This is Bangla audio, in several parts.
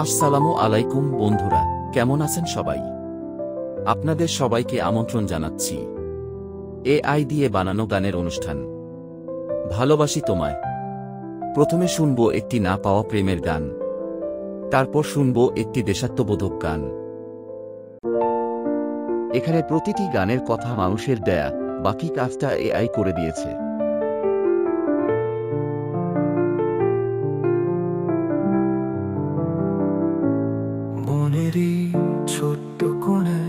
আসসালামু আলাইকুম বন্ধুরা, কেমন আছেন সবাই? আপনাদের সবাইকে আমন্ত্রণ জানাচ্ছি এআই দিয়ে বানানো গানের অনুষ্ঠান ভালোবাসি তোমায়। প্রথমে শুনব একটি না পাওয়া প্রেমের গান, তারপর শুনব একটি দেশাত্মবোধক গান। এখানে প্রতিটি গানের কথা মানুষের দেয়া, বাকি কাজটা এআই করে দিয়েছে। মনেরই ছোট্ট কোণে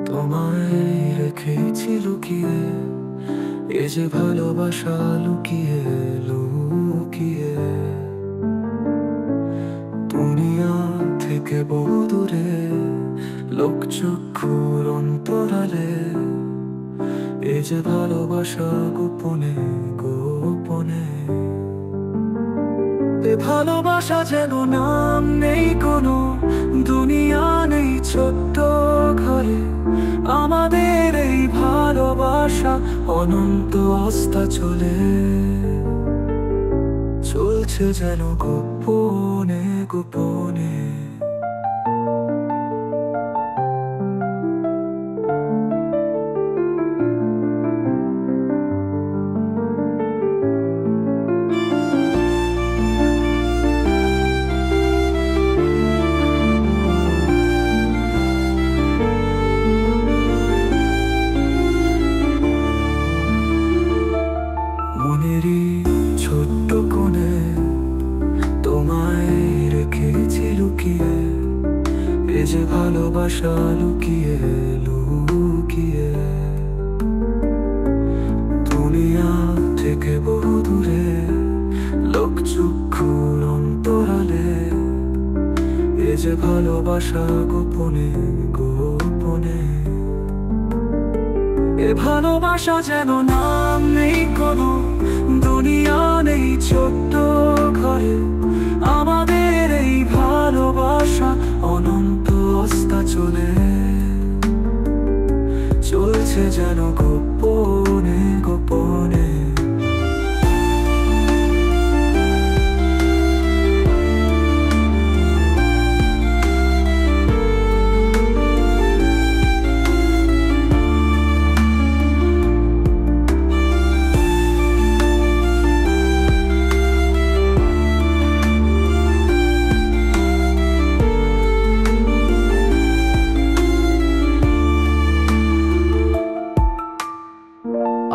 তোমায় রেখেছি লুকিয়ে, এ যে ভালোবাসা লুকিয়ে লুকিয়ে। দুনিয়া থেকে বহু দূরে, লোকচক্ষুর অন্তরালে, এ যে ভালোবাসা গোপনে গোপনে। এ ভালোবাসা যেন নাম নেই কোনো, দুনিয়া নেই ছোট্ট ঘরে। আমাদের এই ভালোবাসা অনন্ত অস্তা চলছে যেন গোপনে গোপনে। মনেরই ছোট্ট কোণে তোমায় রেখেছি লুকিয়ে, এ যে ভালোবাসা লুকিয়ে লুকিয়ে। দুনিয়া থেকে বহু দূরে, লোকচক্ষুর অন্তরালে, এ যে ভালোবাসা গোপনে গোপনে। এ ভালোবাসা যেন নাম নেই কোনো, দুনিয়া নেই ছোট্ট ঘরে। আমাদের এই ভালোবাসা অনন্ত অস্তা চলছে যেন গোপনে গোপনে।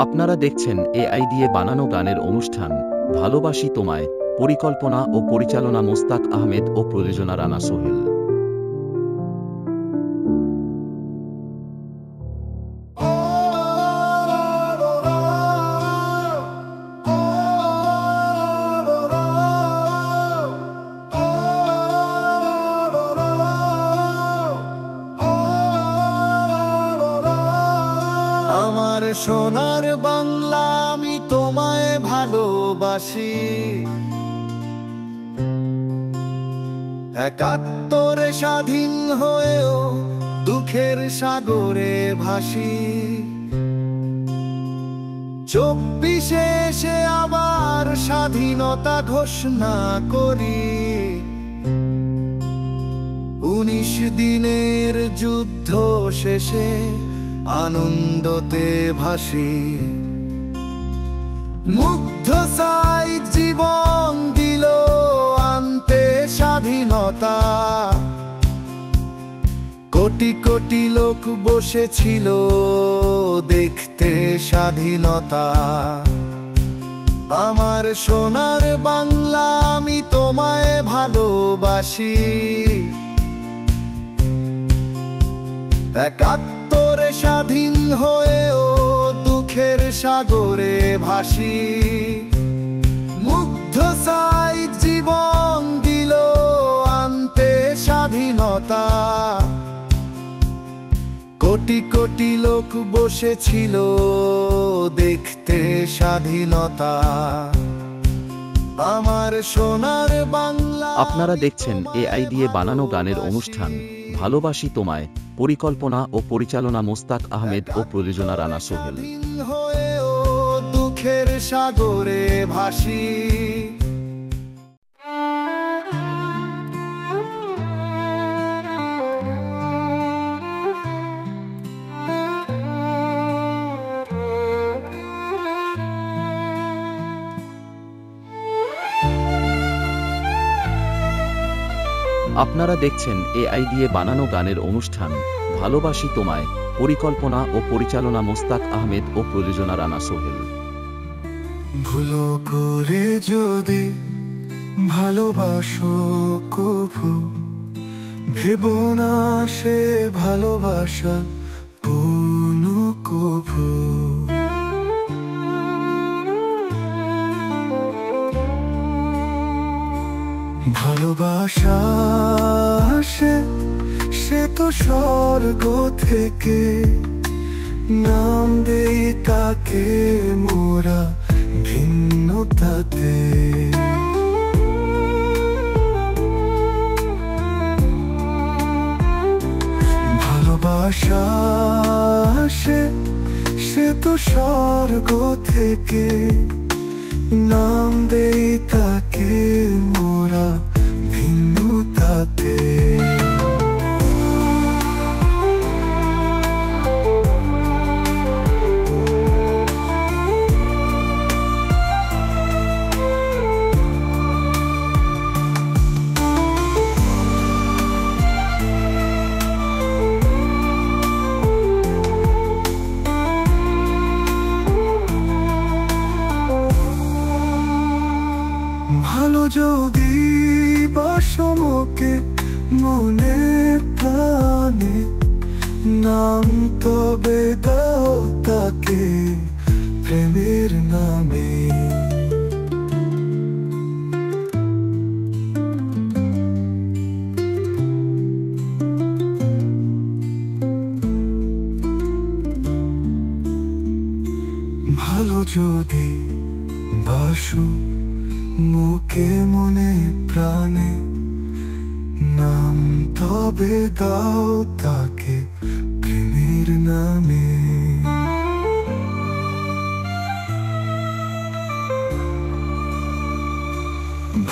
আপনারা দেখছেন এআই দিয়ে বানানো গানের অনুষ্ঠান ভালোবাসি তোমায়। পরিকল্পনা ও পরিচালনা মোস্তাক আহমেদ ও প্রযোজনা রানা সোহেল। আমার সোনার বাংলা, আমি তোমায় ভালোবাসি। ৭১ স্বাধীন হয়েও দুঃখের সাগরে ভাসি। ২৪ এসে আবার স্বাধীনতা ঘোষণা করি। ১৯ দিনের যুদ্ধ শেষে আনন্দতে ভাসি। মুগ্ধ সাই জীবন দিল আনতে স্বাধীনতা। কোটি কোটি লোক বসেছিল দেখতে স্বাধীনতা। আমার সোনার বাংলা, আমি তোমায় ভালোবাসি। ৭১ স্বাধীন হয়েও দুঃখের সাগরে ভাসি। মুগ্ধ সাই জীবন দিল আনতে স্বাধীনতা। কোটি কোটি লোক বসেছিল দেখতে স্বাধীনতা। আমার সোনার বাংলা। আপনারা দেখছেন এআই দিয়ে বানানো গানের অনুষ্ঠান ভালোবাসি তোমায়। পরিকল্পনা ও পরিচালনা মোস্তাক আহমেদ ও প্রযোজনা রানা সোহেল। হয়েও দুঃখের সাগরে ভাসি। আপনারা দেখছেন এআই দিয়ে বানানো গানের অনুষ্ঠান ভালোবাসি তোমায়। পরিকল্পনা ও পরিচালনা মোস্তাক আহমেদ ও প্রযোজনা রানা সোহেল। ভুলো করে যদি ভালোবাসো কভু, ভেবো না সে ভালোবাসা পূর্ণ কভু। ভালোবাসা আসে সে তো স্বর্গ থেকে, নাম দেই তাকে মোরা ভিন্নতাতে। ভালোবাসা আসে সে তো স্বর্গ থেকে, নাম দেই তাকে মোরা ভিন্নতাতে। ভালো যদি বাসমকে মনে প্রাণে, নাম তবে দাও তাকে প্রেমের নামে। ভালো যদি বাসো মুখে মনে প্রাণে, নাম তবে দাও তাকে প্রেমের নামে।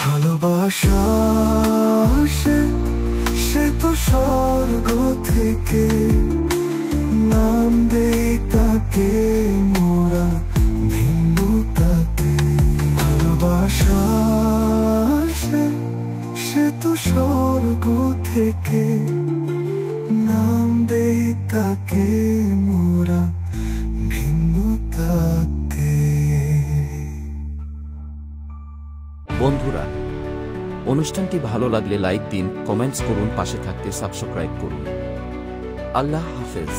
ভালোবাসা আসে সে তো স্বর্গ থেকে, নাম দেই তাকে মোরা ভিন্নতাতে। ভালোবাসা আসে সে তো স্বর্গ থেকে, নাম দেই তাকে মোরা ভিন্নতাতে। বন্ধুরা, অনুষ্ঠানটি ভালো লাগলে লাইক দিন, কমেন্টস করুন, পাশে থাকতে সাবস্ক্রাইব করুন। আল্লাহ হাফেজ।